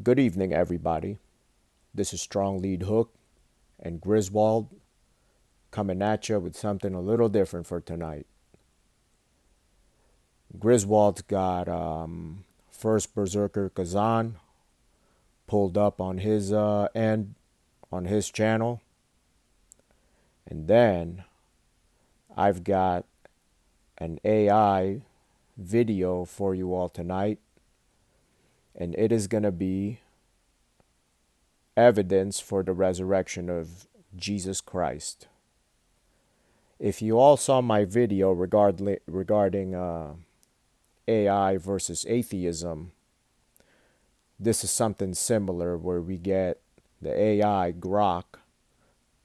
Good evening, everybody. This is Strong Lead Hook and Griswald coming at you with something a little different for tonight. Griswold's got First Berserker Kazan pulled up on his end on his channel. And then I've got an AI video for you all tonight. And it is going to be evidence for the resurrection of Jesus Christ. If you all saw my video regarding AI versus atheism, this is something similar where we get the AI Grok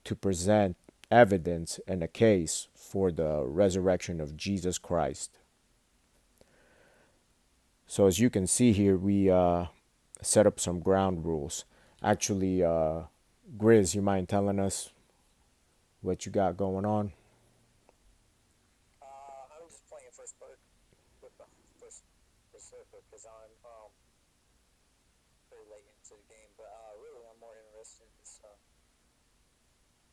to present evidence and a case for the resurrection of Jesus Christ. So as you can see here, we set up some ground rules. Actually, Grizz, you mind telling us what you got going on? I'm just playing first bird with the first berserker because I'm very late into the game. But really, I'm more interested in this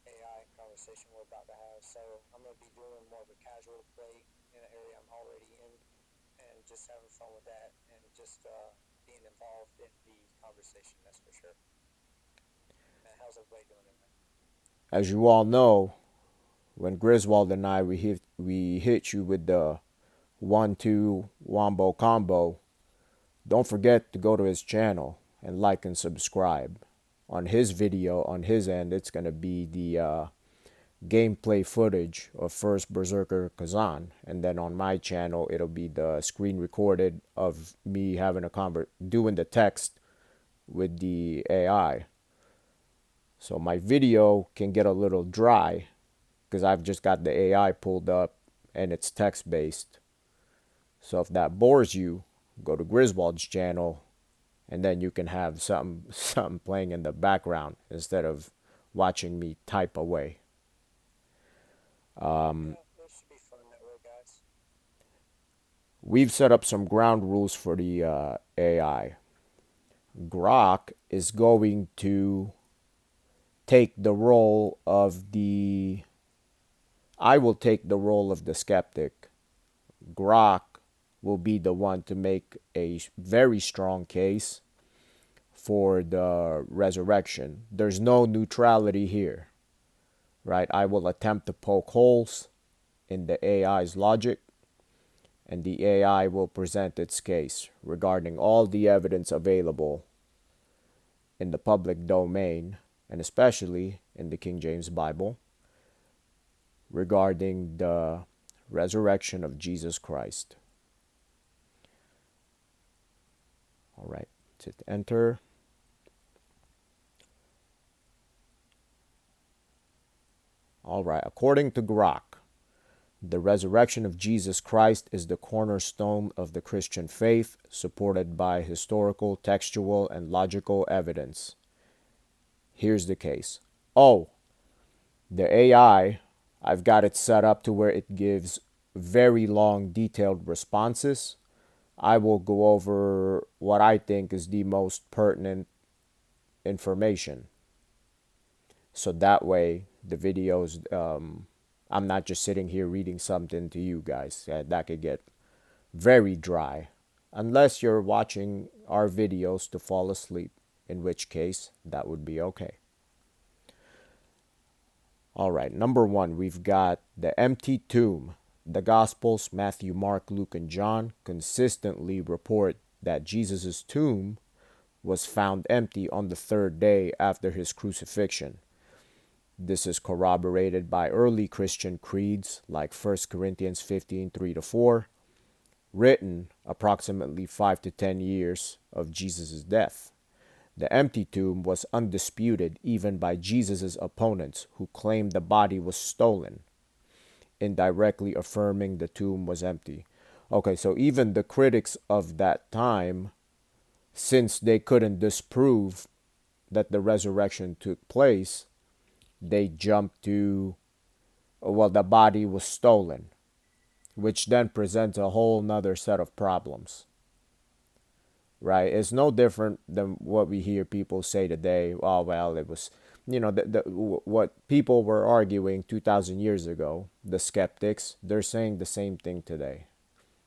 AI conversation we're about to have. So I'm going to be doing more of a casual play in an area I'm already in, and just having fun with that, and just being involved in the conversation. That's for sure. Man, how's everybody doing tonight? As you all know, when Griswold and I we hit you with the 1-2 wombo combo, don't forget to go to his channel and like and subscribe. On his video, on his end, it's gonna be the gameplay footage of First Berserker Kazan, and then on my channel it'll be the screen recorded of me having doing the text with the AI. So my video can get a little dry because I've just got the AI pulled up and it's text based. So if that bores you, go to Griswold's channel and then you can have something playing in the background instead of watching me type away. This should be fun that way, guys. We've set up some ground rules for the AI. Grok is going to take the role of the I will take the role of the skeptic. Grok will be the one to make a very strong case for the resurrection. There's no neutrality here, right? I will attempt to poke holes in the AI's logic, and the AI will present its case regarding all the evidence available in the public domain, and especially in the King James Bible, regarding the resurrection of Jesus Christ. All right, hit enter. All right, according to Grok, the resurrection of Jesus Christ is the cornerstone of the Christian faith, supported by historical, textual, and logical evidence. Here's the case. Oh, the AI, I've got it set up to where it gives very long, detailed responses. I will go over what I think is the most pertinent information. So that way, the videos, I'm not just sitting here reading something to you guys. That could get very dry. Unless you're watching our videos to fall asleep, in which case, that would be okay. All right, number one, we've got the empty tomb. The Gospels, Matthew, Mark, Luke, and John, consistently report that Jesus' tomb was found empty on the third day after his crucifixion. This is corroborated by early Christian creeds like 1 Corinthians 15:3-4, written approximately 5 to 10 years of Jesus' death. The empty tomb was undisputed even by Jesus' opponents who claimed the body was stolen, indirectly affirming the tomb was empty. Okay, so even the critics of that time, since they couldn't disprove that the resurrection took place, they jumped to, well, the body was stolen, which then presents a whole nother set of problems, right? It's no different than what we hear people say today. Oh, well, it was, what people were arguing 2,000 years ago, the skeptics, they're saying the same thing today.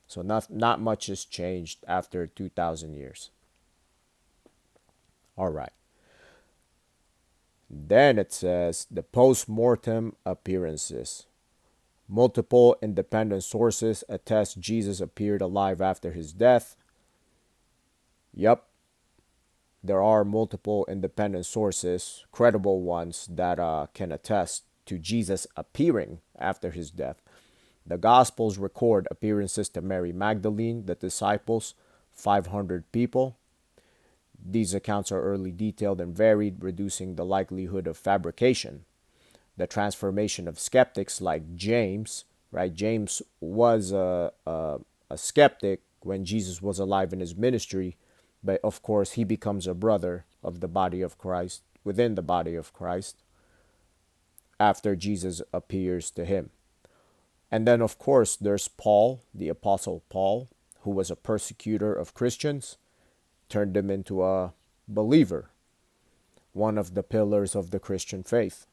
So not much has changed after 2,000 years. All right. Then it says the post-mortem appearances. Multiple independent sources attest Jesus appeared alive after his death. Yep, there are multiple independent sources, credible ones, that can attest to Jesus appearing after his death. The Gospels record appearances to Mary Magdalene, the disciples, 500 people. These accounts are early detailed and varied, reducing the likelihood of fabrication. The transformation of skeptics like James, right? James was a skeptic when Jesus was alive in his ministry, but of course he becomes a brother of the body of Christ, within the body of Christ, after Jesus appears to him. And then, of course, there's Paul, the Apostle Paul, who was a persecutor of Christians, turned them into a believer, one of the pillars of the Christian faith.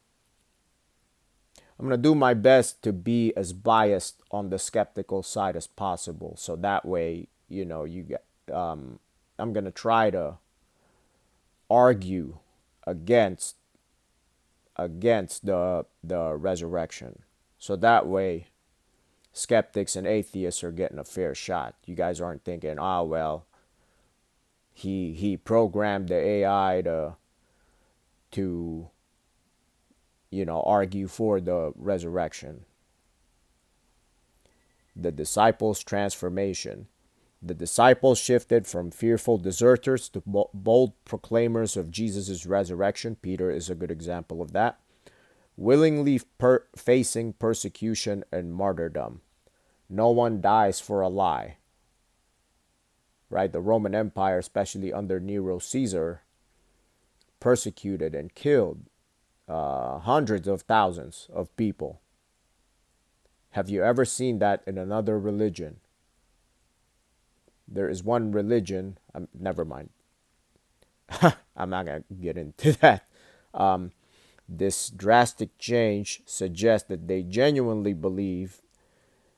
I'm going to do my best to be as biased on the skeptical side as possible. So that way, you get, I'm going to try to argue against the resurrection. So that way, skeptics and atheists are getting a fair shot. You guys aren't thinking, oh, well, he programmed the AI to argue for the resurrection. The disciples' transformation. The disciples shifted from fearful deserters to bold proclaimers of Jesus' resurrection. Peter is a good example of that. Willingly facing persecution and martyrdom. No one dies for a lie. Right? The Roman Empire, especially under Nero Caesar, persecuted and killed hundreds of thousands of people. Have you ever seen that in another religion? There is one religion, never mind. I'm not going to get into that. This drastic change suggests that they genuinely believe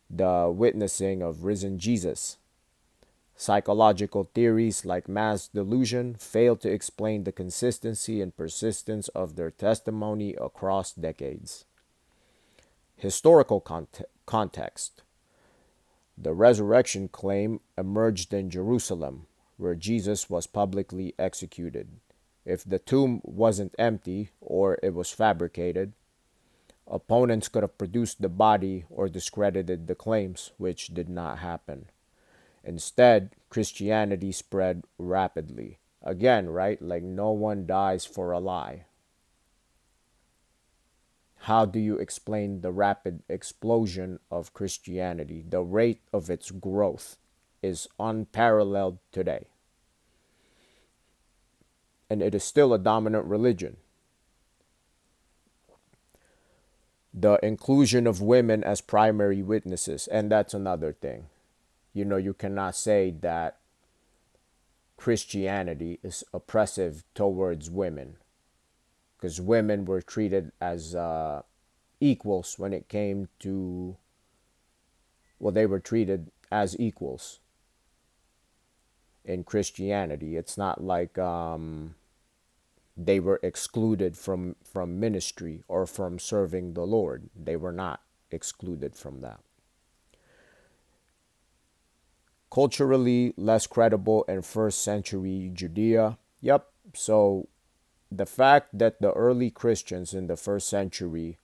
the witnessing of risen Jesus. Psychological theories like mass delusion fail to explain the consistency and persistence of their testimony across decades. Historical context. The resurrection claim emerged in Jerusalem, where Jesus was publicly executed. If the tomb wasn't empty or it was fabricated, opponents could have produced the body or discredited the claims, which did not happen. Instead, Christianity spread rapidly. Again, right? Like no one dies for a lie. How do you explain the rapid explosion of Christianity? The rate of its growth is unparalleled today. And it is still a dominant religion. The inclusion of women as primary witnesses, and that's another thing. You cannot say that Christianity is oppressive towards women, because women were treated as equals when it came to, well, they were treated as equals in Christianity. It's not like they were excluded from ministry or from serving the Lord. They were not excluded from that. Culturally less credible in first century Judea. Yep. So the fact that the early Christians in the first century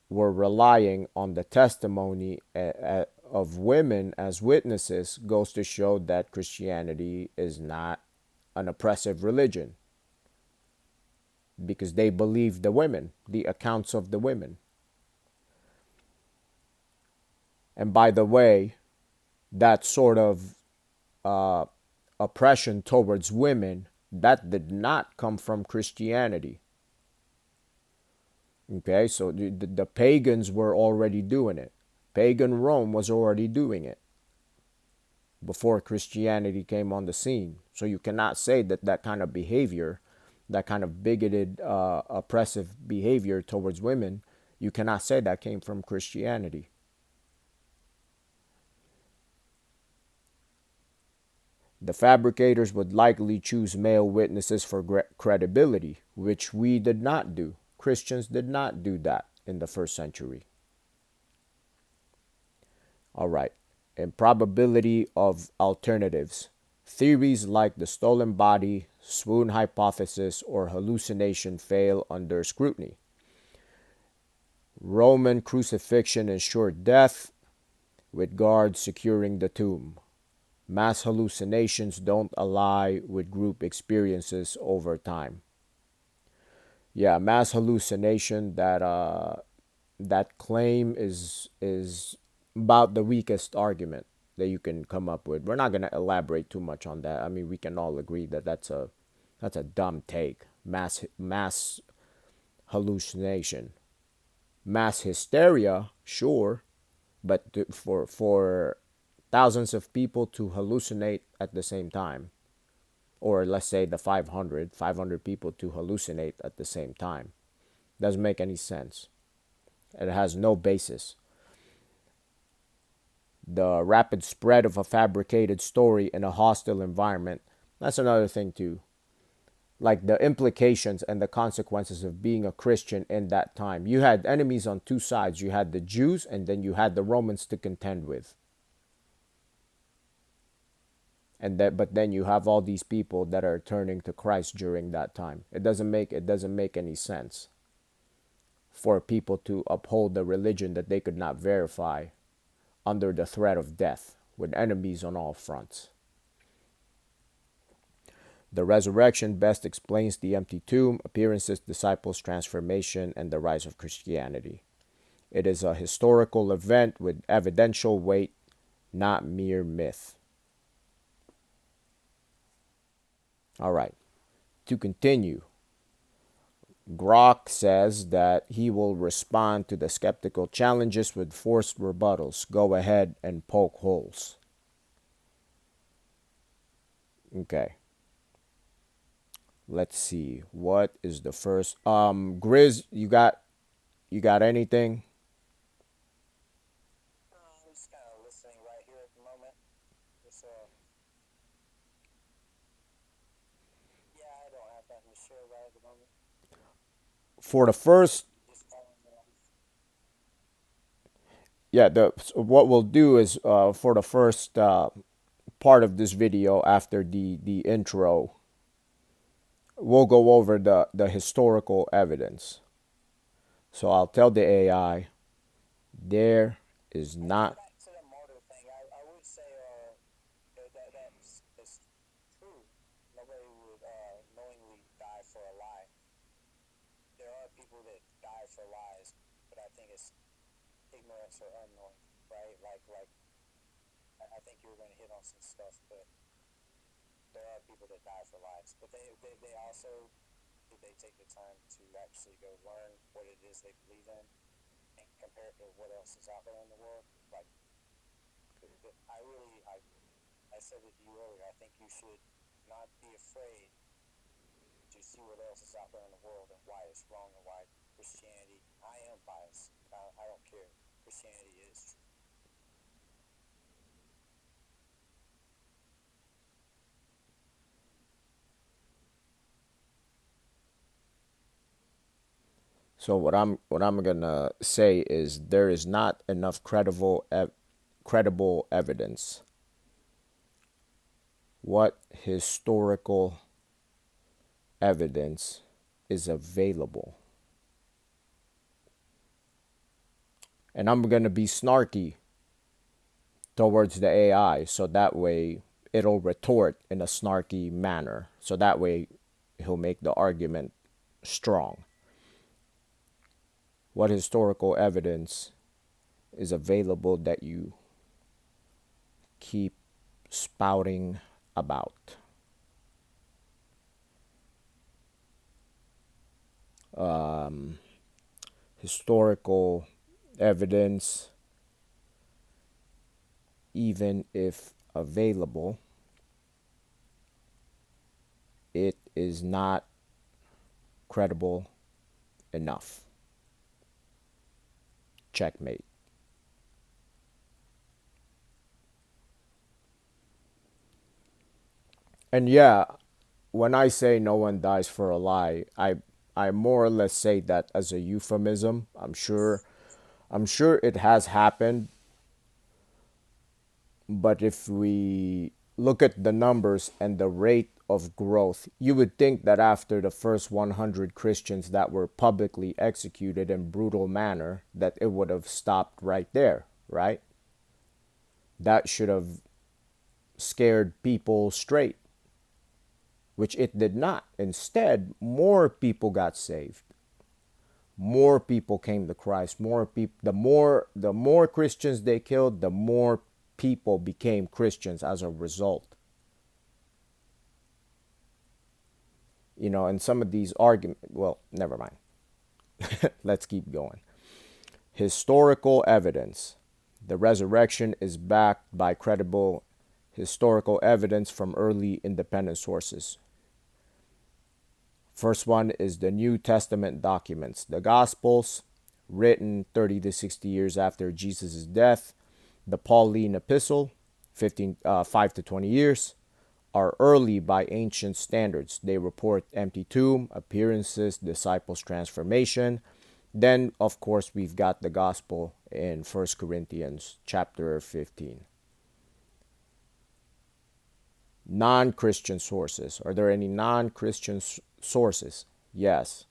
were relying on the testimony of women as witnesses goes to show that Christianity is not an oppressive religion, because they believe the women, the accounts of the women. And by the way, that sort of oppression towards women, that did not come from Christianity. Okay, so the pagans were already doing it. Pagan Rome was already doing it. before Christianity came on the scene. So you cannot say that that kind of behavior, that kind of bigoted, oppressive behavior towards women, you cannot say that came from Christianity. The fabricators would likely choose male witnesses for credibility, which we did not do. Christians did not do that in the first century. All right. Improbability of alternatives. Theories like the stolen body, swoon hypothesis, or hallucination fail under scrutiny. Roman crucifixion ensured death, with guards securing the tomb. Mass hallucinations don't ally with group experiences over time. Yeah, mass hallucination, that claim is about the weakest argument that you can come up with. We're not going to elaborate too much on that. I mean, we can all agree that that's a dumb take. Mass hallucination. Mass hysteria, sure, but for thousands of people to hallucinate at the same time, or let's say the 500 people to hallucinate at the same time, doesn't make any sense. It has no basis. The rapid spread of a fabricated story in a hostile environment, that's another thing too. Like the implications and the consequences of being a Christian in that time. You had enemies on two sides. You had the Jews and then you had the Romans to contend with. And that, but then you have all these people that are turning to Christ during that time. It doesn't make any sense for people to uphold the religion that they could not verify under the threat of death with enemies on all fronts. The resurrection best explains the empty tomb, appearances, disciples, transformation, and the rise of Christianity. It is a historical event with evidential weight, not mere myth. All right. To continue, Grok says that he will respond to the skeptical challenges with forced rebuttals. Go ahead and poke holes. Okay. Let's see. What is the first? Grizz, you got anything? I'm just kind of listening right here at the moment. Just, yeah, I don't have nothing to share right at the moment. For the first, Just yeah, so what we'll do is for the first part of this video after the intro, we'll go over the historical evidence. So I'll tell the AI there is not. back to the martyr thing. I would say that's true. Nobody would knowingly die for a lie. There are people that die for lies, but I think it's ignorance or unknowing, right? Like I think you were going to hit on some stuff, but there are people that die for lies. But they also, did they take the time to actually go learn what it is they believe in and compare it to what else is out there in the world? Like, I said it to you earlier, I think you should not be afraid to see what else is out there in the world and why it's wrong and why Christianity, I am biased. I don't care. Christianity is true. So what I'm gonna say is there is not enough credible evidence. What historical evidence is available? And I'm gonna be snarky towards the AI so that way it'll retort in a snarky manner. So that way he'll make the argument strong. What historical evidence is available that you keep spouting about? Historical evidence, even if available, it is not credible enough. Checkmate. And yeah, when I say no one dies for a lie, I more or less say that as a euphemism. I'm sure it has happened, but if we look at the numbers and the rate of growth, you would think that after the first 100 Christians that were publicly executed in brutal manner, that it would have stopped right there, right? That should have scared people straight, which it did not. Instead, more people got saved. More people came to Christ. More people, the more Christians they killed, the more people became Christians as a result. And some of these arguments, well, never mind. Let's keep going. Historical evidence. The resurrection is backed by credible historical evidence from early independent sources. First one is the New Testament documents. The Gospels, written 30 to 60 years after Jesus' death. The Pauline epistle, 5 to 20 years, are early by ancient standards. They report empty tomb, appearances, disciples' transformation. Then, of course, we've got the gospel in 1 Corinthians chapter 15. Non-Christian sources. Are there any non-Christian sources? Yes.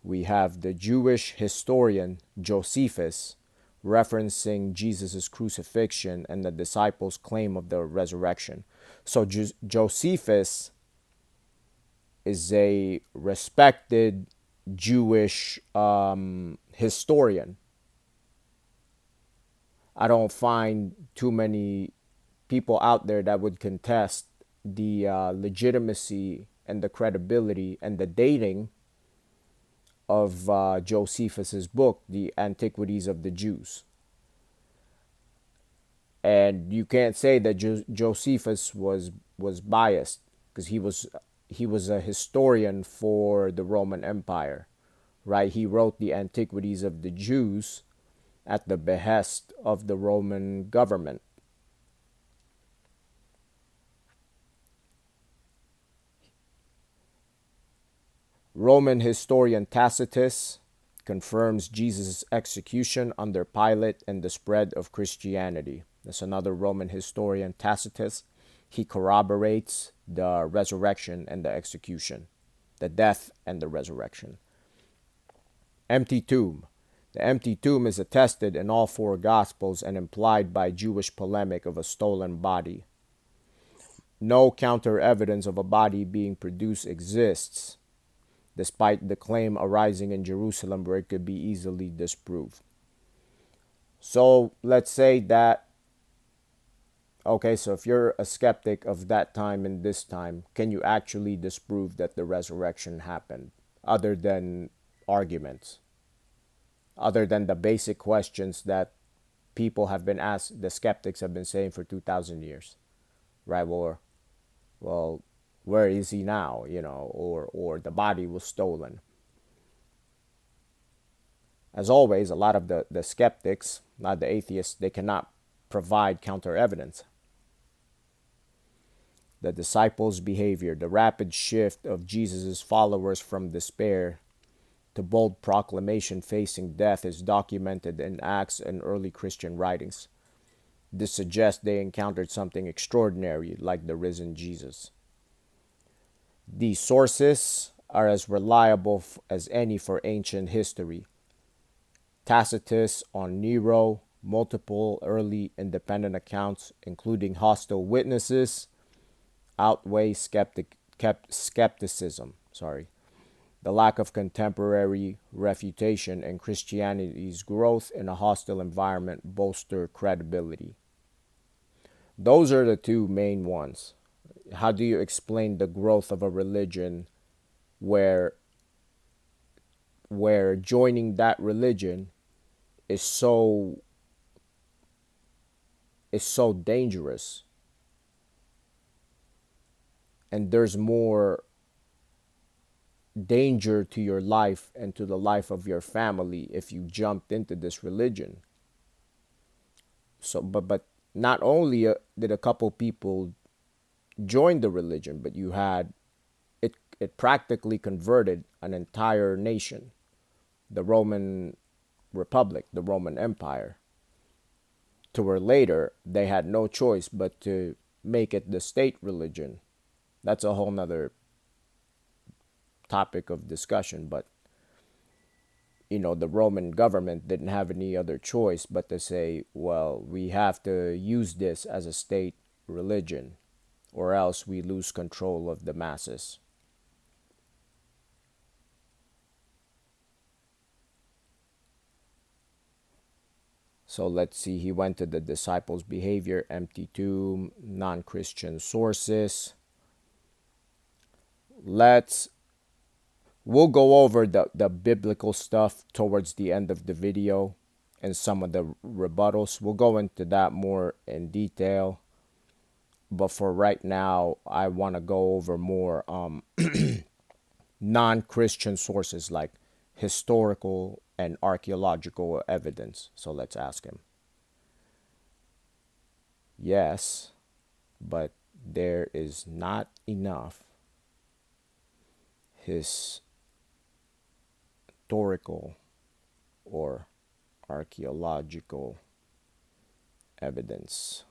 We have the Jewish historian Josephus referencing Jesus' crucifixion and the disciples' claim of the resurrection. So Josephus is a respected Jewish historian. I don't find too many people out there that would contest the legitimacy and the credibility and the dating of Josephus's book, The Antiquities of the Jews. And you can't say that Josephus was biased, because he was a historian for the Roman Empire, right? He wrote The Antiquities of the Jews at the behest of the Roman government. Roman historian Tacitus confirms Jesus' execution under Pilate and the spread of Christianity. That's another Roman historian, Tacitus. He corroborates the resurrection and the execution, the death and the resurrection. Empty tomb. The empty tomb is attested in all four Gospels and implied by Jewish polemic of a stolen body. No counter evidence of a body being produced exists, despite the claim arising in Jerusalem where it could be easily disproved. So let's say that, okay, so if you're a skeptic of that time and this time, can you actually disprove that the resurrection happened, other than arguments, other than the basic questions that people have been asked, the skeptics have been saying for 2,000 years, right? Well, where is he now, or the body was stolen. As always, a lot of the skeptics, not the atheists, they cannot provide counter evidence. The disciples' behavior, the rapid shift of Jesus' followers from despair to bold proclamation facing death is documented in Acts and early Christian writings. This suggests they encountered something extraordinary like the risen Jesus. These sources are as reliable as any for ancient history. Tacitus on Nero, multiple early independent accounts, including hostile witnesses, outweigh skepticism. The lack of contemporary refutation and Christianity's growth in a hostile environment bolster credibility. Those are the two main ones. How do you explain the growth of a religion where joining that religion is so dangerous, and there's more danger to your life and to the life of your family if you jumped into this religion. So, but not only did a couple people join the religion, but you had it practically converted an entire nation, the Roman Republic, the Roman Empire, to where later they had no choice but to make it the state religion. That's a whole nother topic of discussion, but the Roman government didn't have any other choice but to say, well, we have to use this as a state religion or else we lose control of the masses. So let's see, he went to the disciples' behavior, empty tomb, non-Christian sources. We'll go over the biblical stuff towards the end of the video and some of the rebuttals. We'll go into that more in detail. But for right now, I want to go over more non-Christian sources like historical and archaeological evidence. So let's ask him. Yes, but there is not enough historical or archaeological evidence.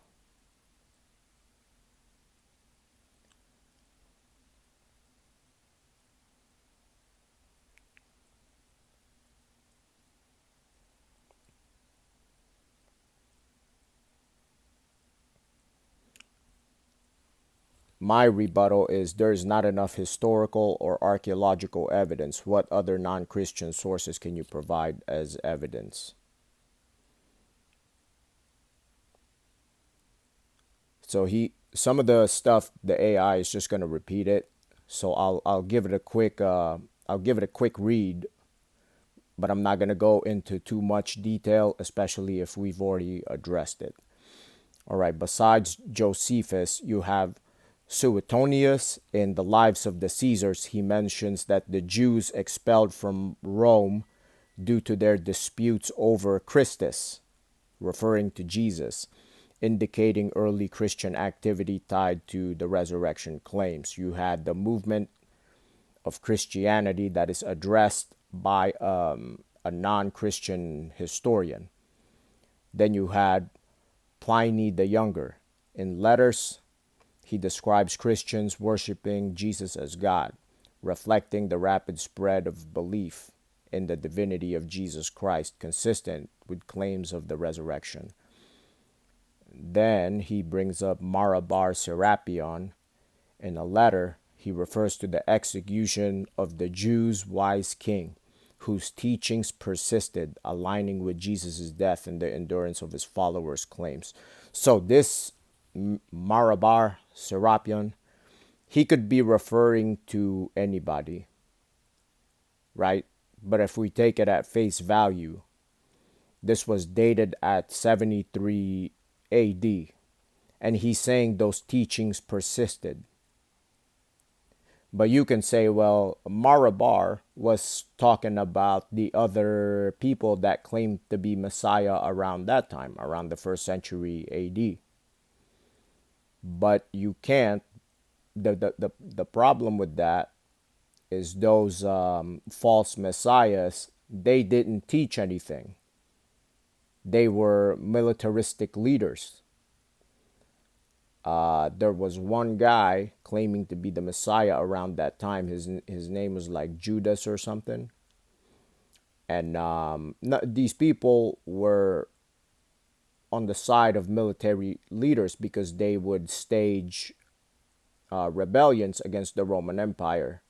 My rebuttal is there is not enough historical or archaeological evidence. What other non-Christian sources can you provide as evidence? So some of the stuff the AI is just going to repeat it. So I'll give it a quick read, but I'm not going to go into too much detail, especially if we've already addressed it. All right, besides Josephus, you have Suetonius. In the Lives of the Caesars, he mentions that the Jews expelled from Rome due to their disputes over Christus, referring to Jesus, indicating early Christian activity tied to the resurrection claims. You had the movement of Christianity that is addressed by a non-Christian historian. Then you had Pliny the Younger. In letters, he describes Christians worshiping Jesus as God, reflecting the rapid spread of belief in the divinity of Jesus Christ, consistent with claims of the resurrection. Then he brings up Marabar Serapion. In a letter, he refers to the execution of the Jews' wise king, whose teachings persisted, aligning with Jesus' death and the endurance of his followers' claims. So this Marabar Serapion, he could be referring to anybody, right? But if we take it at face value, this was dated at 73 AD, and he's saying those teachings persisted. But you can say, well, Marabar was talking about the other people that claimed to be Messiah around that time, around the 1st century AD. But you can't. The problem with that is those false messiahs, they didn't teach anything. They were militaristic leaders. There was one guy claiming to be the Messiah around that time. His name was like Judas or something. And these people were on the side of military leaders because they would stage rebellions against the Roman Empire.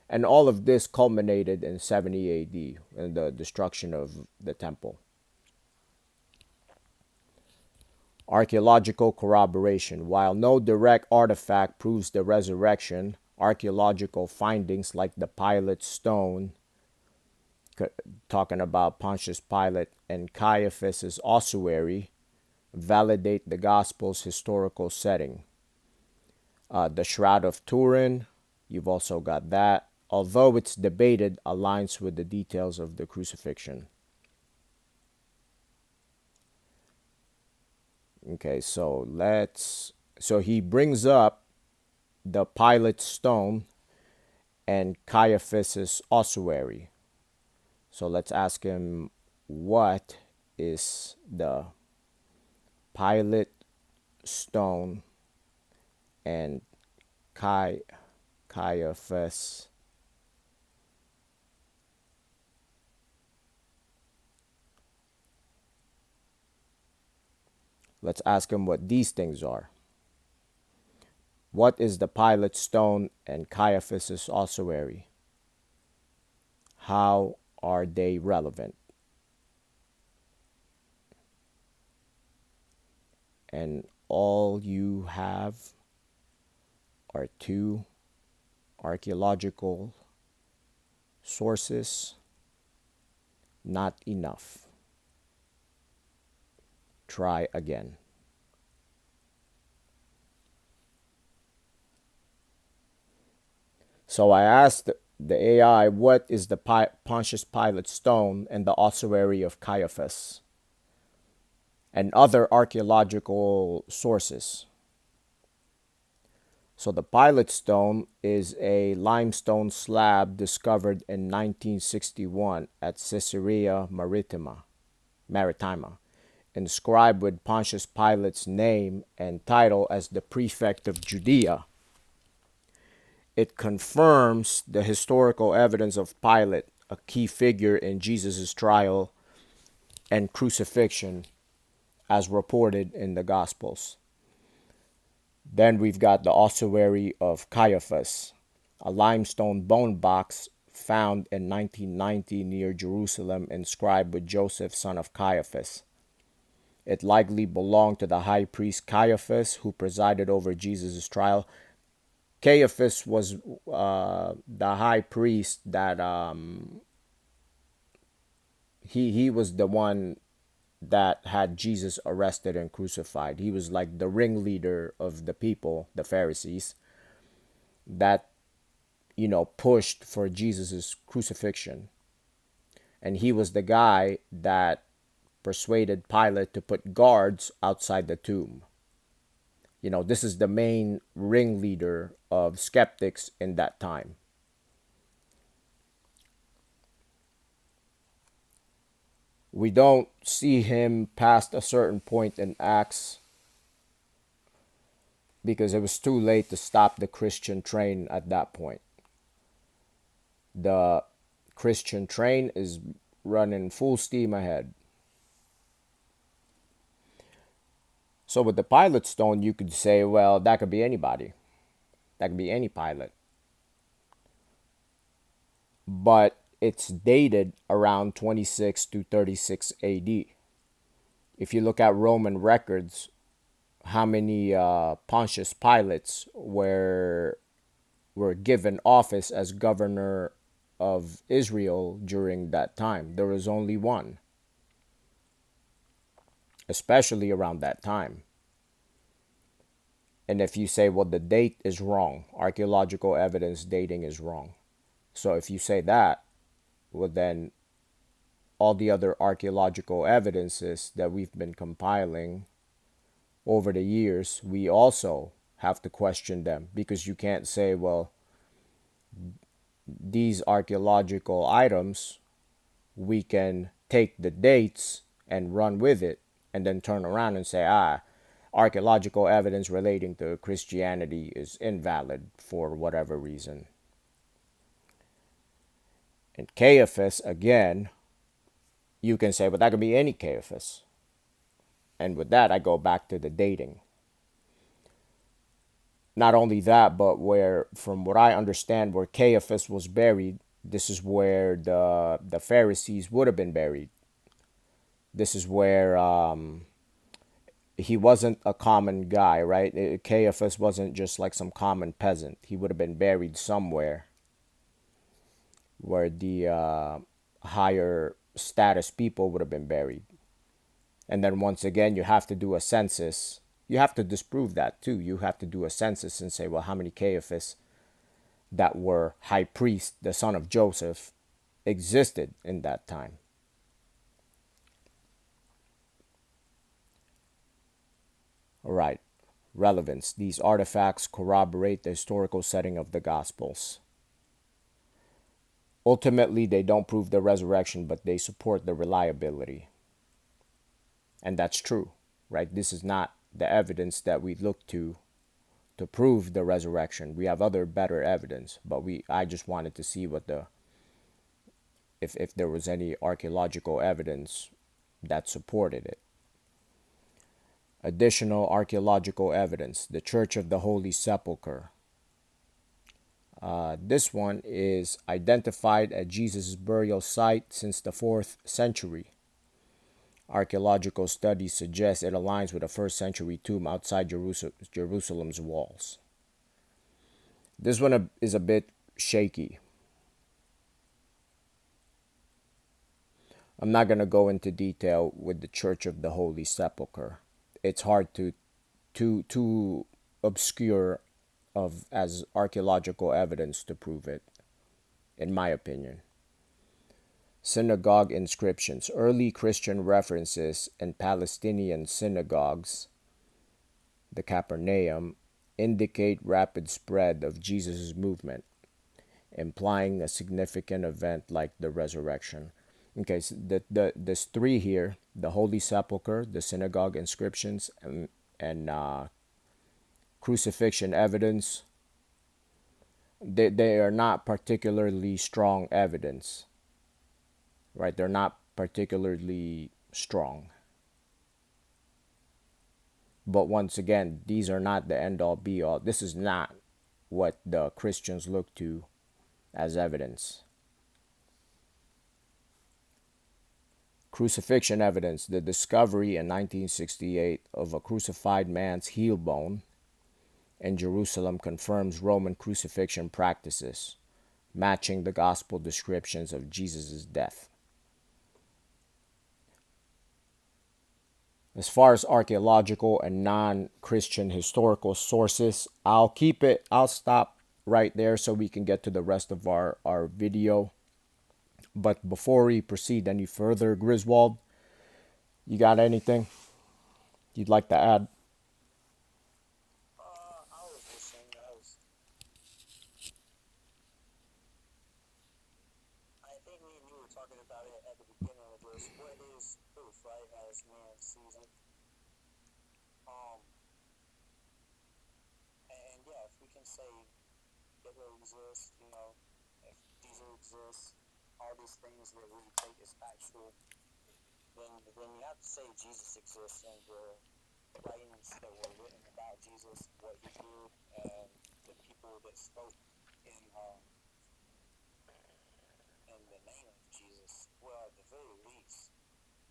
And all of this culminated in 70 AD in the destruction of the temple. Archaeological corroboration. While no direct artifact proves the resurrection, archaeological findings like the Pilate stone, talking about Pontius Pilate, and Caiaphas's ossuary, validate the Gospel's historical setting. The Shroud of Turin, you've also got that. Although it's debated, aligns with the details of the crucifixion. Okay, so he brings up the Pilate stone and Caiaphas's ossuary. So let's ask him, what is the Pilate stone and Caiaphas? Let's ask him what these things are. What is the Pilate stone and Caiaphas's ossuary? How are they relevant? And all you have are two archaeological sources. Not enough. Try again. So I asked the AI, what is the Pontius Pilate stone and the ossuary of Caiaphas? And other archaeological sources. So the Pilate stone is a limestone slab discovered in 1961 at Caesarea Maritima, inscribed with Pontius Pilate's name and title as the prefect of Judea. It confirms the historical evidence of Pilate, a key figure in Jesus' trial and crucifixion, as reported in the Gospels. Then we've got the ossuary of Caiaphas, a limestone bone box found in 1990 near Jerusalem, inscribed with Joseph, son of Caiaphas. It likely belonged to the high priest Caiaphas, who presided over Jesus' trial. Caiaphas was the high priest that he was the one that had Jesus arrested and crucified. He was like the ringleader of the people, the Pharisees, that pushed for Jesus' crucifixion. And he was the guy that persuaded Pilate to put guards outside the tomb. This is the main ringleader of skeptics in that time. We don't see him past a certain point in Acts because it was too late to stop the Christian train at that point. The Christian train is running full steam ahead. So with the Pilate stone, you could say, well, that could be anybody. That could be any Pilate. But it's dated around 26 to 36 AD. If you look at Roman records, how many Pontius Pilates were given office as governor of Israel during that time? There was only one, especially around that time. And if you say, well, the date is wrong, archaeological evidence dating is wrong. So if you say that, well, then all the other archaeological evidences that we've been compiling over the years, we also have to question them, because you can't say, well, these archaeological items, we can take the dates and run with it and then turn around and say, archaeological evidence relating to Christianity is invalid for whatever reason. And Caiaphas, again, you can say, but that could be any Caiaphas. And with that, I go back to the dating. Not only that, but from what I understand, where Caiaphas was buried, this is where the Pharisees would have been buried. This is where he wasn't a common guy, right? Caiaphas wasn't just like some common peasant. He would have been buried somewhere where the higher status people would have been buried. And then once again, you have to do a census you have to disprove that too. You have to do a census and say, well, how many Caiaphas that were high priest, the son of Joseph, existed in that time. All right. Relevance. These artifacts corroborate the historical setting of the Gospels. Ultimately, they don't prove the resurrection, but they support the reliability. And that's true, right? This is not the evidence that we look to prove the resurrection. We have other better evidence, but I just wanted to see what the if there was any archaeological evidence that supported it. Additional archaeological evidence: the Church of the Holy Sepulchre. This one is identified at Jesus' burial site since the 4th century. Archaeological studies suggest it aligns with a 1st century tomb outside Jerusalem's walls. This one is a bit shaky. I'm not going to go into detail with the Church of the Holy Sepulchre. It's hard to obscure of as archaeological evidence to prove it, in my opinion. Synagogue inscriptions. Early Christian references in Palestinian synagogues, the Capernaum, indicate rapid spread of Jesus' movement, implying a significant event like the resurrection. Okay, so there's three here: the Holy Sepulchre, the synagogue inscriptions, and crucifixion evidence. They are not particularly strong evidence, right? They're not particularly strong. But once again, these are not the end all be all. This is not what the Christians look to as evidence. Crucifixion evidence. The discovery in 1968 of a crucified man's heel bone in Jerusalem confirms Roman crucifixion practices, matching the gospel descriptions of Jesus' death. As far as archaeological and non-Christian historical sources, I'll stop right there so we can get to the rest of our video. But before we proceed any further, Griswald, you got anything you'd like to add? I was listening. I think me and you were talking about it at the beginning of this. What is proof, right? As man sees it. And yeah, if we can say Hitler exists, if Caesar exists, all these things that we take as factual, then you have to say Jesus exists, and the writings that were written about Jesus, what he did, and the people that spoke in the name of Jesus. Well, at the very least,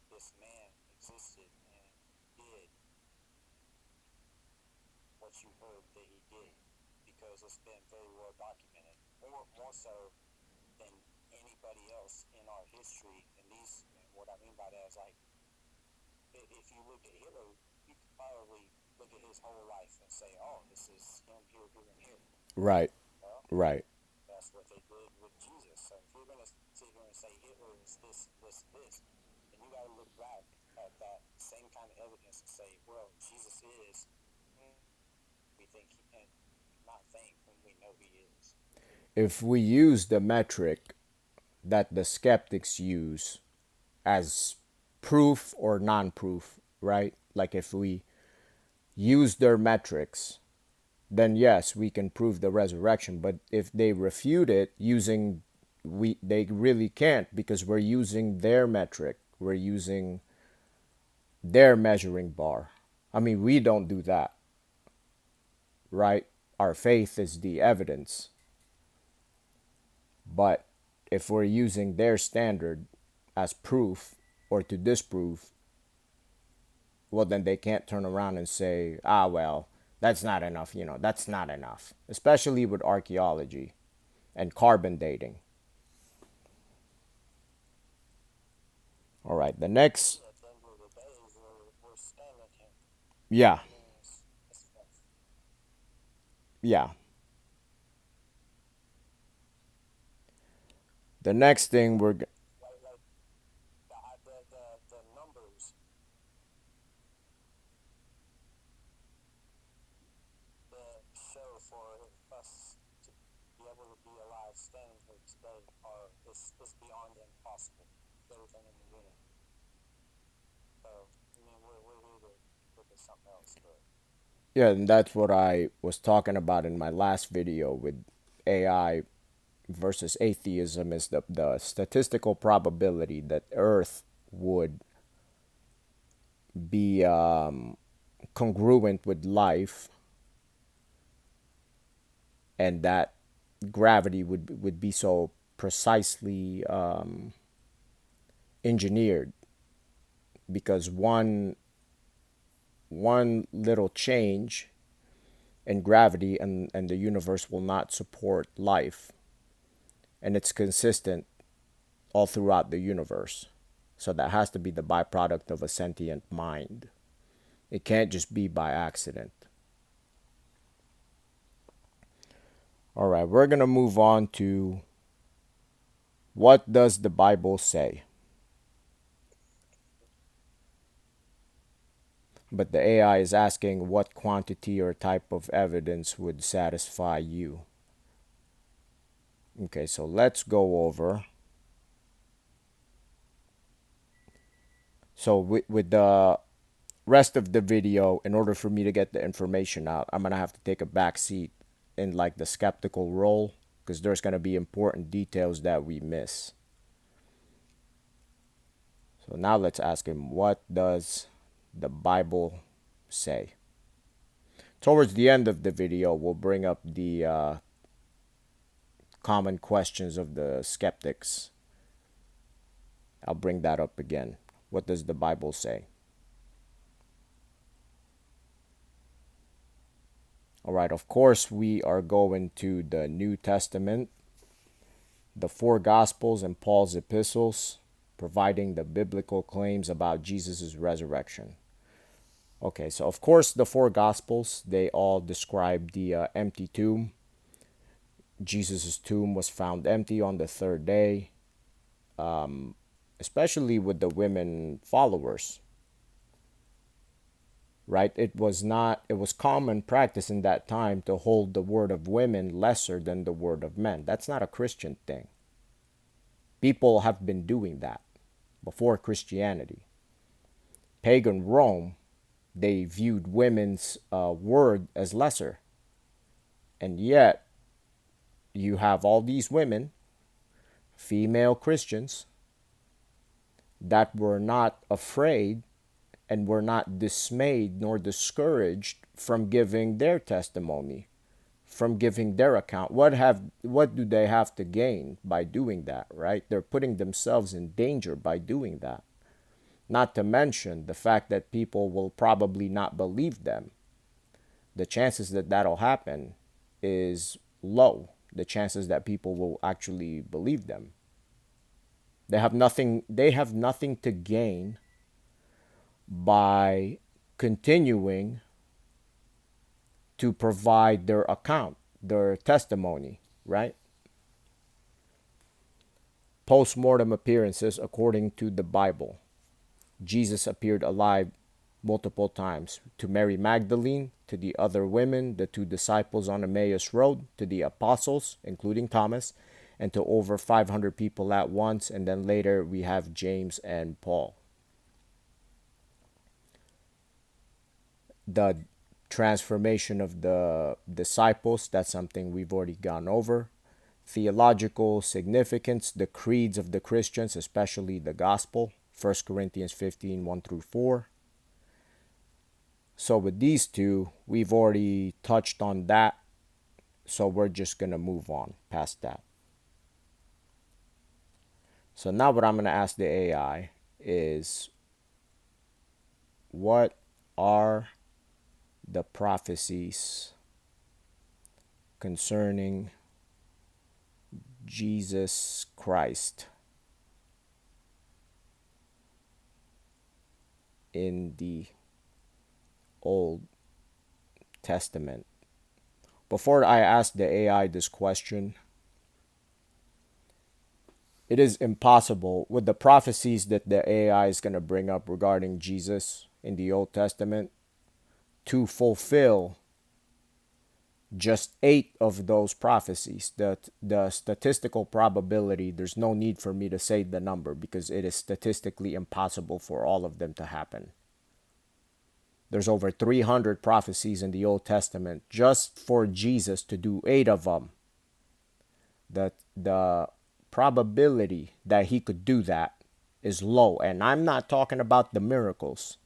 this man existed and did what you heard that he did, because it's been very well documented, more so than anybody else in our history. And what I mean by that is, like, if you look at Hitler, you could probably look at his whole life and say, oh, this is him here, here, and here. Right. Well, Right. that's what they did with Jesus. So if you're going to sit here and say Hitler is this, then you got to look back at that same kind of evidence and say, well, Jesus is we think and not think when we know he is. If we use the metric that the skeptics use as proof or non-proof, right? Like if we use their metrics, then yes, we can prove the resurrection. But if they refute it using they really can't, because we're using their metric. We're using their measuring bar. I mean, we don't do that, right? Our faith is the evidence. But if we're using their standard as proof or to disprove, well, then they can't turn around and say, well, that's not enough. That's not enough, especially with archaeology and carbon dating. All right, the next. At the end of the day, we're standing here. Yeah. yeah. The next thing Like the numbers that show for us to be able to be alive, standing here today, are is beyond impossible. Everything in the universe. So I mean, we're here to look at something else, but Yeah, and that's what I was talking about in my last video with AI versus atheism is the statistical probability that Earth would be congruent with life, and that gravity would be so precisely engineered, because one little change in gravity and the universe will not support life, and it's consistent all throughout the universe. So that has to be the byproduct of a sentient mind. It can't just be by accident. All right, we're going to move on to what does the Bible say? But the AI is asking what quantity or type of evidence would satisfy you. Okay, so let's go over. So with the rest of the video, in order for me to get the information out, I'm going to have to take a back seat in like the skeptical role, because there's going to be important details that we miss. So now let's ask him, what does the Bible say? Towards the end of the video, we'll bring up the common questions of the skeptics. I'll bring that up again. What does the Bible say? All right, of course, we are going to the New Testament, the four Gospels, and Paul's epistles, providing the biblical claims about Jesus' resurrection. Okay, so of course, the four Gospels, they all describe the empty tomb. Jesus' tomb was found empty on the third day, especially with the women followers, right? It was common practice in that time to hold the word of women lesser than the word of men. That's not a Christian thing. People have been doing that before Christianity. Pagan Rome, they viewed women's word as lesser. And yet, you have all these women, female Christians, that were not afraid and were not dismayed nor discouraged from giving their testimony, from giving their account. What do they have to gain by doing that, right? They're putting themselves in danger by doing that. Not to mention the fact that people will probably not believe them. The chances that that'll happen is low. The chances that people will actually believe them. They have nothing to gain by continuing to provide their account, their testimony, right? Post-mortem appearances according to the Bible. Jesus appeared alive multiple times to Mary Magdalene, to the other women, the two disciples on Emmaus Road, to the apostles, including Thomas, and to over 500 people at once. And then later we have James and Paul. The transformation of the disciples, that's something we've already gone over. Theological significance, the creeds of the Christians, especially the gospel, 1 Corinthians 15, 1 through 4. So with these two, we've already touched on that. So we're just going to move on past that. So now what I'm going to ask the AI is, what are the prophecies concerning Jesus Christ in the Old Testament? before I ask the AI this question, it is impossible with the prophecies that the AI is going to bring up regarding Jesus in the Old Testament to fulfill just 8 of those prophecies. The statistical probability, there's no need for me to say the number because it is statistically impossible for all of them to happen. There's over 300 prophecies in the Old Testament just for Jesus to do 8 of them. The probability that he could do that is low. And I'm not talking about the miracles.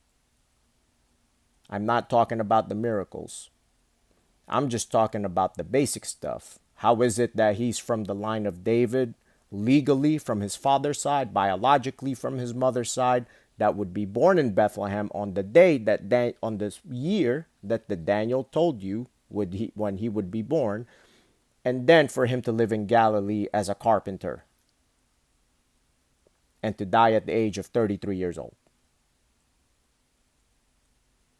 I'm not talking about the miracles. I'm just talking about the basic stuff. How is it that he's from the line of David, legally from his father's side, biologically from his mother's side, that would be born in Bethlehem on the day that on this year that the Daniel told you when he would be born, and then for him to live in Galilee as a carpenter and to die at the age of 33 years old.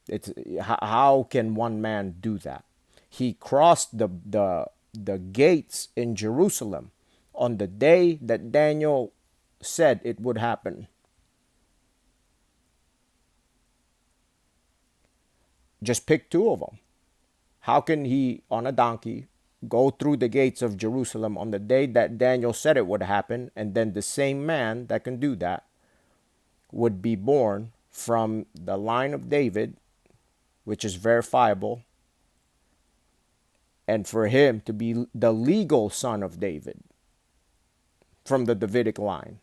It's how can one man do that? He crossed the gates in Jerusalem on the day that Daniel said it would happen. Just pick 2 of them. How can he, on a donkey, go through the gates of Jerusalem on the day that Daniel said it would happen, and then the same man that can do that would be born from the line of David, which is verifiable, and for him to be the legal son of David from the Davidic line,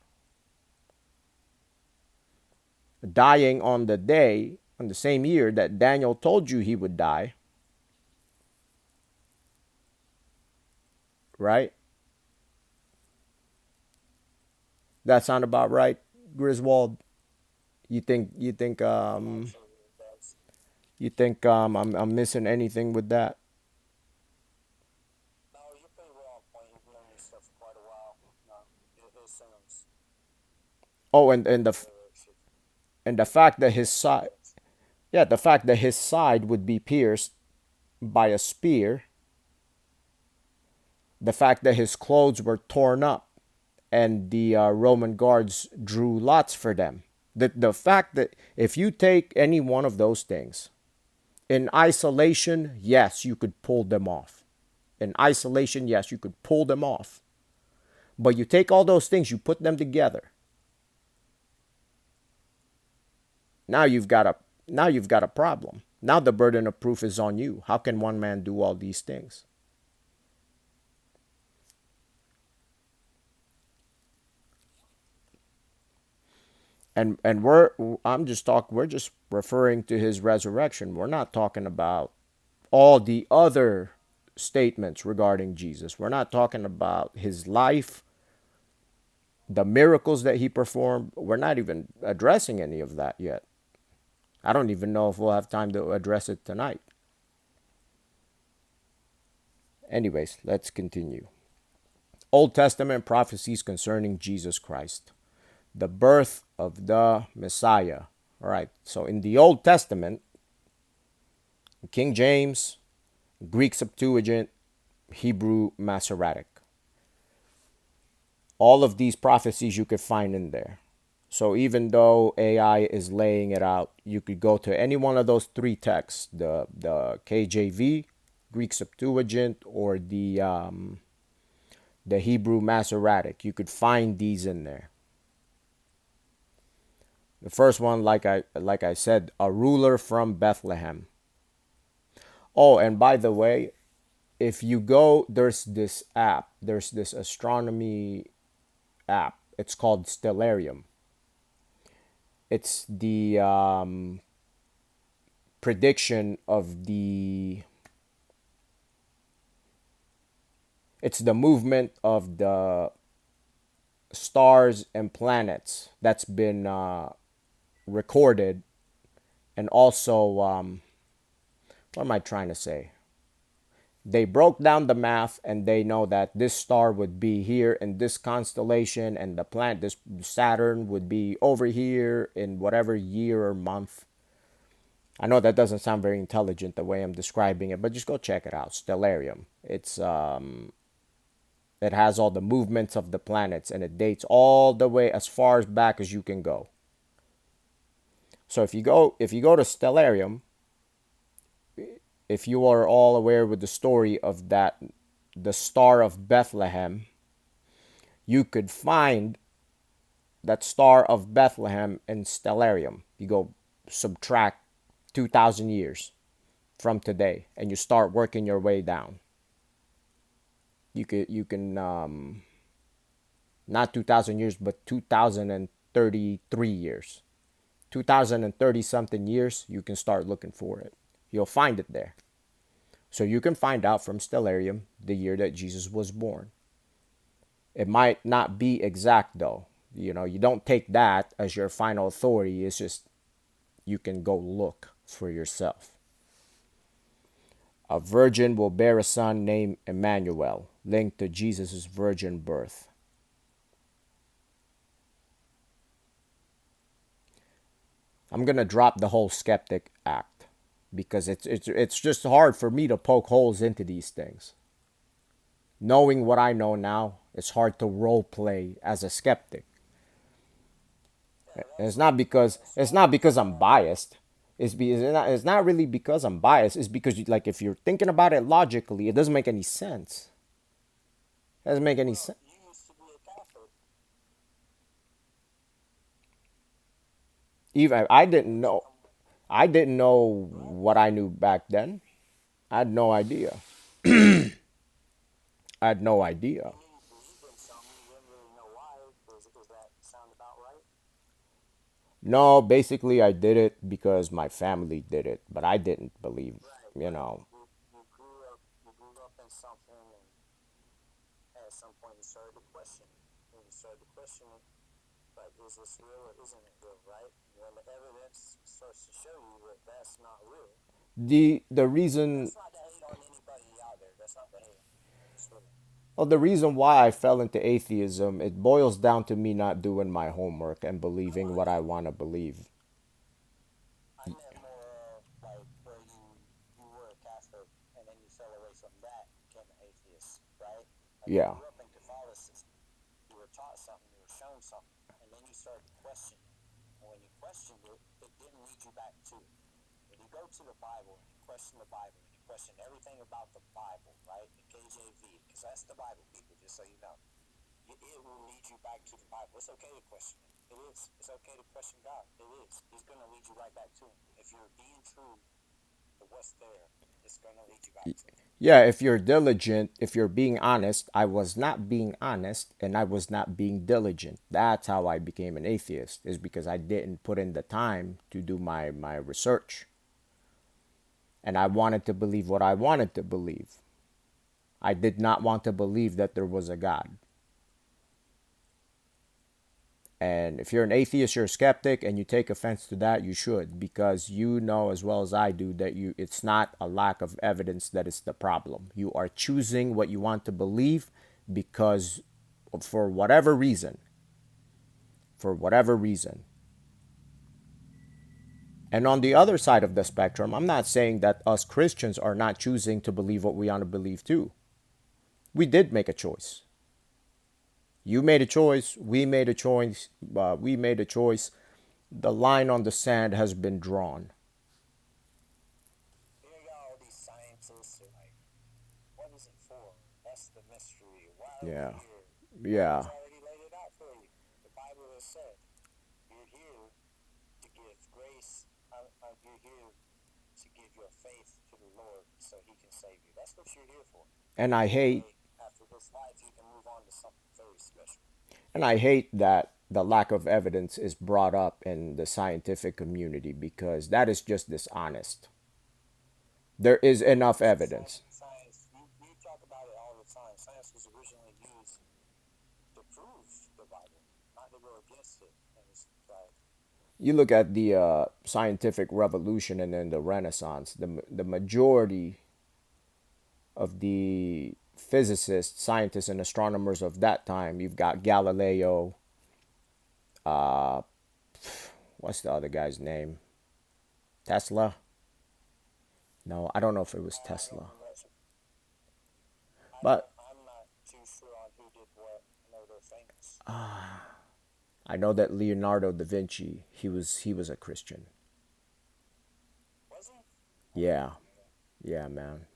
dying on the day, on the same year that Daniel told you he would die, right? That sound about right, Griswald? You think I'm missing anything with that? No, you're pretty well on point. You've been on this stuff for quite a while. No, it sounds Oh, should and the fact that his side, yeah, the fact that his side would be pierced by a spear, the fact that his clothes were torn up, and the Roman guards drew lots for them. The fact that if you take any one of those things in isolation, yes, you could pull them off. In isolation, yes, you could pull them off. But you take all those things, you put them together. Now you've got a problem. Now the burden of proof is on you. How can one man do all these things? And we're just referring to his resurrection. We're not talking about all the other statements regarding Jesus. We're not talking about his life, the miracles that he performed. We're not even addressing any of that yet. I don't even know if we'll have time to address it tonight. Anyways, let's continue. Old Testament prophecies concerning Jesus Christ, the birth of the Messiah. All right, so in the Old Testament, King James, Greek Septuagint, Hebrew Masoretic, all of these prophecies you could find in there. So even though AI is laying it out, you could go to any one of those 3 texts, the KJV, Greek Septuagint, or the Hebrew Masoretic. You could find these in there. The first one, like I said, a ruler from Bethlehem. Oh, and by the way, if you go, there's this astronomy app. It's called Stellarium. It's the prediction of it's the movement of the stars and planets that's been recorded, and also what am I trying to say? They broke down the math, and they know that this star would be here in this constellation, and the planet, this Saturn, would be over here in whatever year or month. I know that doesn't sound very intelligent the way I'm describing it, but just go check it out. Stellarium. It has all the movements of the planets and it dates all the way as far as back as you can go. So if you go to Stellarium, if you are all aware with the story of that the Star of Bethlehem, you could find that Star of Bethlehem in Stellarium. You go subtract 2,000 years from today and you start working your way down. You can not 2,000 years but 2,033 years. 2,030 something years, you can start looking for it. You'll find it there. So you can find out from Stellarium the year that Jesus was born. It might not be exact though. You don't take that as your final authority. It's just you can go look for yourself. A virgin will bear a son named Emmanuel, linked to Jesus' virgin birth. I'm going to drop the whole skeptic act because it's just hard for me to poke holes into these things. Knowing what I know now, it's hard to role play as a skeptic. And it's not because I'm biased. It's not really because I'm biased. It's because like if you're thinking about it logically, it doesn't make any sense. It doesn't make any Well, sense. you used to be a Catholic. Even I didn't know Right? what I knew back then. I had no idea. I had no idea. You knew you believed in something, you didn't really know why. Does that sound about right? No, basically I did it because my family did it, but I didn't believe, Right, you right. know. You grew up in something, and at some point you started to question it. When you started to question it, like, is this real or isn't it real, right? When the evidence starts to show you that that's not real, The and reason that's not to hate on anybody out there. That's not to hate on. So well, the reason why I fell into atheism, it boils down to me not doing my homework and believing no, I what I know. want to believe. I meant more of like where you were a Catholic and then you fell away from that, became an atheist, right? Like you Yeah. grew up in Catholicism, you were taught something, you were shown something, and then you started to question it. And when you questioned it, it didn't lead you back to it. When you go to the Bible and you question the Bible and you question everything about the Bible, right? The KJV, because that's the Bible, people, just so you know. It will lead you back to the Bible. It's okay to question it. It is. It's okay to question God. It is. He's going to lead you right back to Him. If you're being true to what's there, it's going to lead you back to Him. Yeah, if you're diligent, if you're being honest, I was not being honest and I was not being diligent. That's how I became an atheist, is because I didn't put in the time to do my research. And I wanted to believe what I wanted to believe. I did not want to believe that there was a God. And if you're an atheist, you're a skeptic, and you take offense to that, you should, because you know as well as I do that it's not a lack of evidence that is the problem. You are choosing what you want to believe because for whatever reason, for whatever reason. And on the other side of the spectrum, I'm not saying that us Christians are not choosing to believe what we want to believe too. We did make a choice. You made a choice. We made a choice. We made a choice. The line on the sand has been drawn. Here you got all these scientists who are like, what is it for? That's the mystery. Why are we Yeah. here? The Yeah. Bible's already laid it out for you. The Bible has said, you're here to give grace. You're here to give your faith to the Lord so He can save you. That's what you're here for. And I That hate way, after this life, you can move on to something very special. and I hate that the lack of evidence is brought up in the scientific community because that is just dishonest. There is enough Because evidence. science, you talk about it all the time. Science was originally used to prove the Bible, not to go against it. And it's like, You look at the scientific revolution and then the Renaissance. The majority of the physicists, scientists, and astronomers of that time, you've got Galileo. What's the other guy's name? Tesla. No, I don't know if it was I Tesla. don't know. But I'm not too sure on who did what. I know they're famous. I know that Leonardo da Vinci, he was a Christian. Was he? I didn't Yeah. know that. Yeah, man.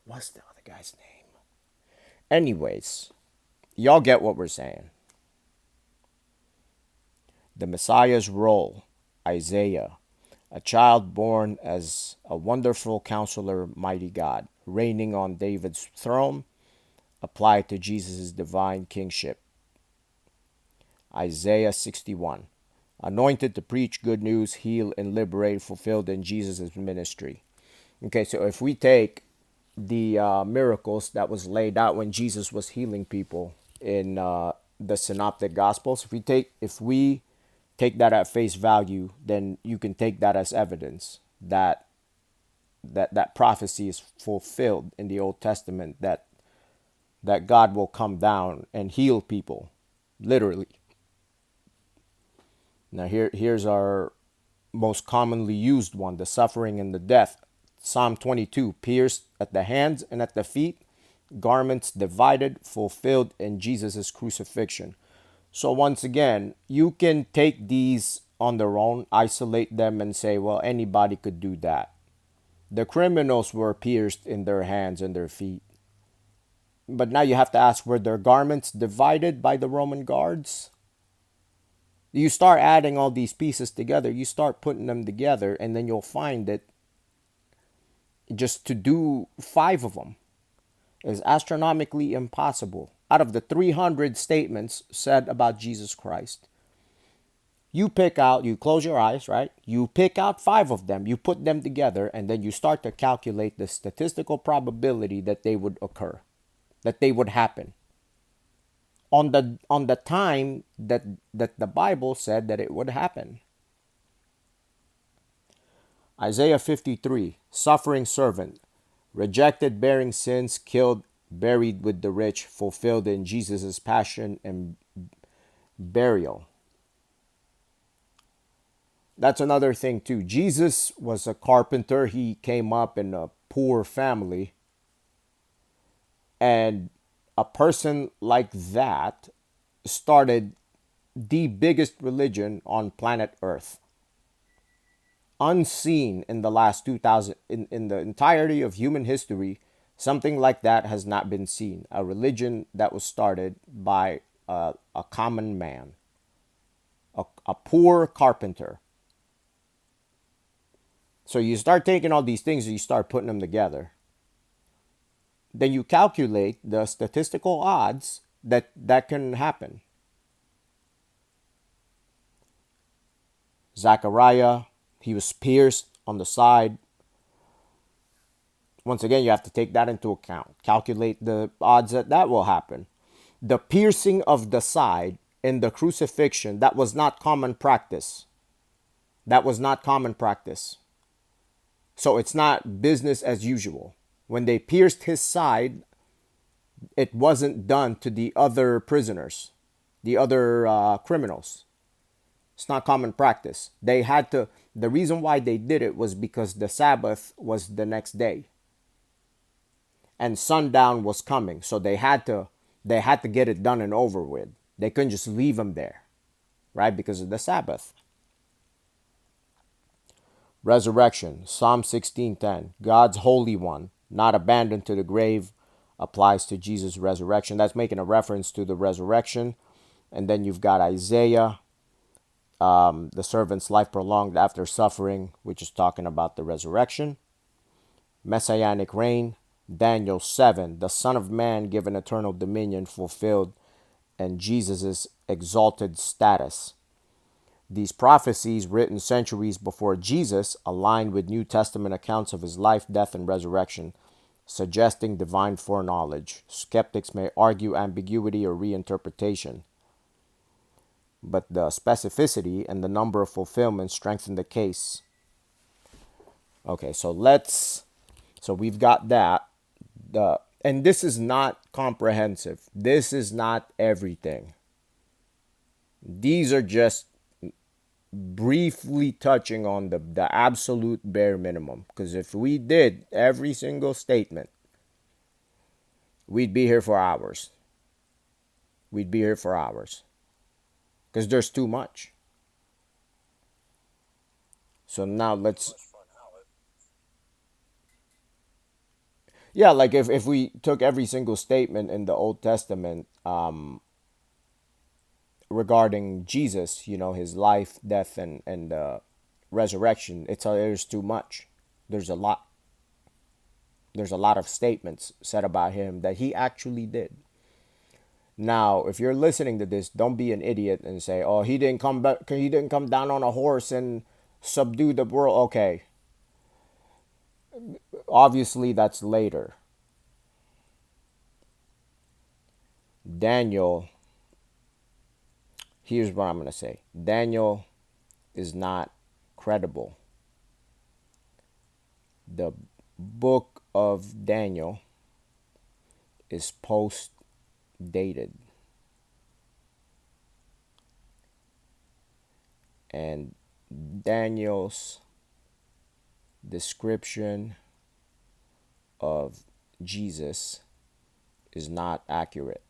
What's the other guy's name? Anyways, y'all get what we're saying. The Messiah's role, Isaiah, a child born as a wonderful counselor, mighty God, reigning on David's throne, applied to Jesus' divine kingship. Isaiah 61, anointed to preach good news, heal, and liberate, fulfilled in Jesus' ministry. Okay, so if we take the miracles that was laid out when Jesus was healing people in the Synoptic Gospels, if we take that at face value, then you can take that as evidence that that prophecy is fulfilled in the Old Testament, that God will come down and heal people, literally. Now here's our most commonly used one, the suffering and the death. Psalm 22, pierced at the hands and at the feet, garments divided, fulfilled in Jesus' crucifixion. So once again, you can take these on their own, isolate them, and say, well, anybody could do that. The criminals were pierced in their hands and their feet. But now you have to ask, were their garments divided by the Roman guards? You start adding all these pieces together, you start putting them together, and then you'll find that just to do five of them is astronomically impossible. Out of the 300 statements said about Jesus Christ, you close your eyes, right? You pick out five of them, you put them together, and then you start to calculate the statistical probability that they would occur, that they would happen on the time that the Bible said that it would happen. Isaiah 53, suffering servant, rejected bearing sins, killed, buried with the rich, fulfilled in Jesus' passion and burial. That's another thing too. Jesus was a carpenter. He came up in a poor family. And a person like that started the biggest religion on planet Earth. Unseen in the last 2000, in the entirety of human history, something like that has not been seen. A religion that was started by a common man, a poor carpenter. So you start taking all these things and you start putting them together. Then you calculate the statistical odds that can happen. Zechariah, he was pierced on the side. Once again, you have to take that into account. Calculate the odds that will happen. The piercing of the side in the crucifixion, that was not common practice. That was not common practice. So it's not business as usual. When they pierced his side, it wasn't done to the other prisoners, the other criminals. It's not common practice. They had to, the reason why they did it was because the Sabbath was the next day and sundown was coming. So they had to get it done and over with. They couldn't just leave him there, right? Because of the Sabbath. Resurrection, Psalm 16:10. God's Holy One, not abandoned to the grave, applies to Jesus' resurrection. That's making a reference to the resurrection. And then you've got Isaiah, the servant's life prolonged after suffering, which is talking about the resurrection. Messianic reign, Daniel 7, the Son of Man given eternal dominion fulfilled, and Jesus' exalted status. These prophecies, written centuries before Jesus, align with New Testament accounts of his life, death, and resurrection, suggesting divine foreknowledge. Skeptics may argue ambiguity or reinterpretation, but the specificity and the number of fulfillments strengthen the case. Okay, so we've got that. And this is not comprehensive. This is not everything. These are just briefly touching on the absolute bare minimum. Because if we did every single statement, we'd be here for hours. We'd be here for hours. Because there's too much. So now let's, Much fun now. yeah, like if we took every single statement in the Old Testament regarding Jesus, his life, death, and resurrection, there's too much. There's a lot. There's a lot of statements said about him that he actually did. Now, if you're listening to this, don't be an idiot and say, "Oh, he didn't come back. He didn't come down on a horse and subdue the world." Okay, obviously that's later. Daniel. Here's what I'm gonna say. Daniel is not credible. The book of Daniel is post dated. And Daniel's description of Jesus is not accurate.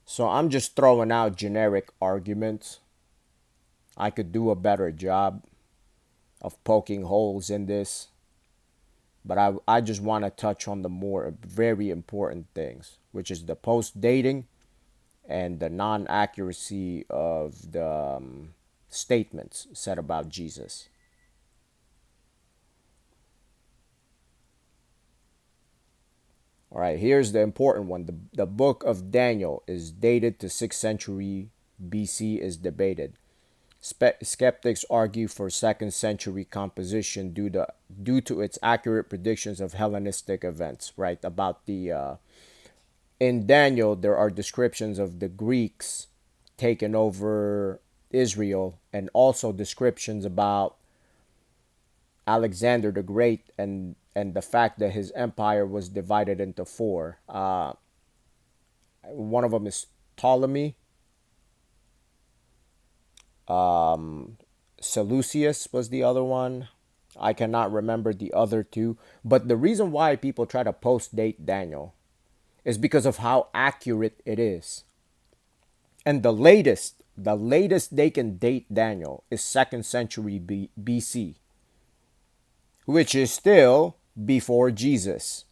So I'm just throwing out generic arguments. I could do a better job of poking holes in this, but I just want to touch on the more very important things, which is the post dating and the non accuracy of the statements said about Jesus. All right, here's the important one. The book of Daniel is dated to 6th century BC is debated. Skeptics argue for 2nd century composition due to its accurate predictions of Hellenistic events, right? About the in Daniel there are descriptions of the Greeks taking over Israel, and also descriptions about Alexander the Great and the fact that his empire was divided into four. One of them is Ptolemy. Seleucus was the other one. I cannot remember the other two. But the reason why people try to post date Daniel is because of how accurate it is. And the latest they can date Daniel is 2nd century BC, which is still before Jesus.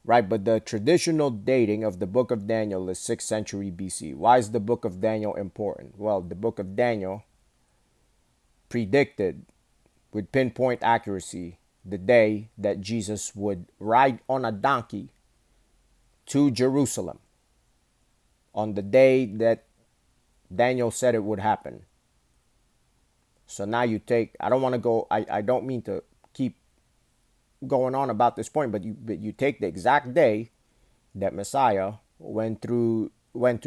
Right, but the traditional dating of the book of Daniel is 6th century BC. Why is the book of Daniel important? Well, the book of Daniel predicted with pinpoint accuracy the day that Jesus would ride on a donkey to Jerusalem, on the day that Daniel said it would happen. So now you take, I don't want to go, I don't mean to keep going on about this point, but you take the exact day that Messiah went to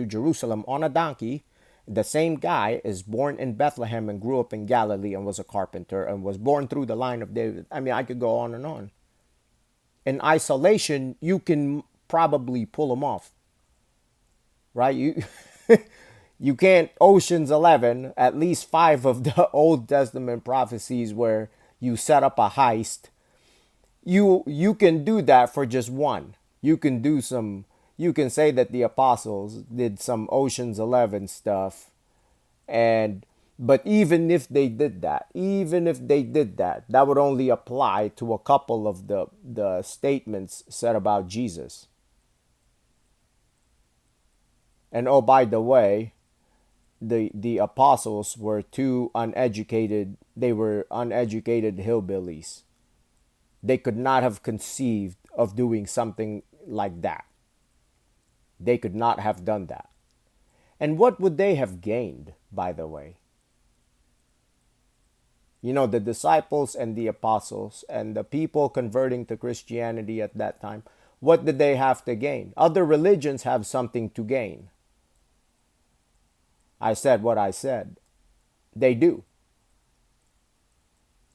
Jerusalem on a donkey. The same guy is born in Bethlehem and grew up in Galilee and was a carpenter and was born through the line of David. I mean, I could go on and on. In isolation, you can probably pull them off, right? You can't. Ocean's 11, at least 5 of the Old Testament prophecies where you set up a heist, you can do that for just one. You can say that the apostles did some Ocean's 11 stuff, and but even if they did that, that would only apply to a couple of the statements said about Jesus. And oh, by the way, the apostles were too uneducated. They were uneducated hillbillies. They could not have conceived of doing something like that. They could not have done that. And what would they have gained, by the way? The disciples and the apostles and the people converting to Christianity at that time, what did they have to gain? Other religions have something to gain. I said what I said. They do.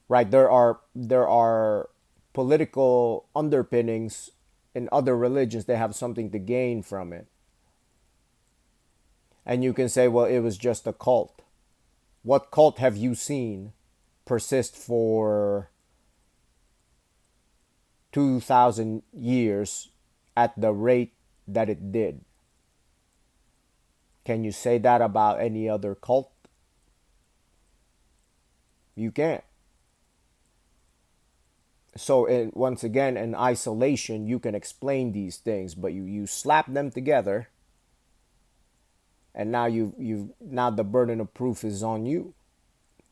Right? There are political underpinnings in other religions. They have something to gain from it. And you can say, well, it was just a cult. What cult have you seen persist for 2,000 years at the rate that it did? Can you say that about any other cult? You can't. So once again, in isolation, you can explain these things, but you slap them together, and now now the burden of proof is on you.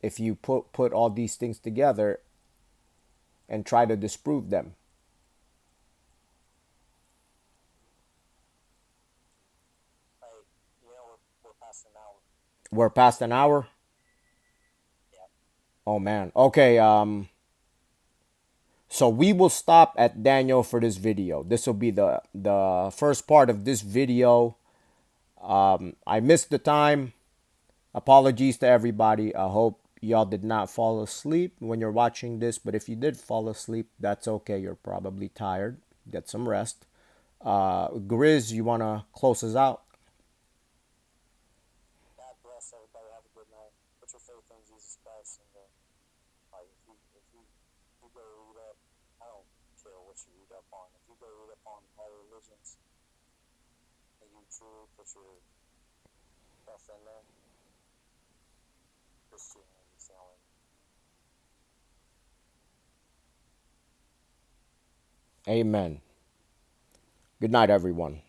If you put all these things together and try to disprove them. Hey, we're past an hour. We're past an hour. Yeah. Oh man. Okay. So we will stop at Daniel for this video. This will be the first part of this video. I missed the time. Apologies to everybody. I hope y'all did not fall asleep when you're watching this. But if you did fall asleep, that's okay. You're probably tired. Get some rest. Grizz, you wanna close us out? God bless everybody. Have a good night. Put your faith in Jesus Christ, and like if you go read up, I don't care what you read up on. If you go read up on all religions, and you truly put your stuff in there, Christianity is the only. Amen. Good night, everyone.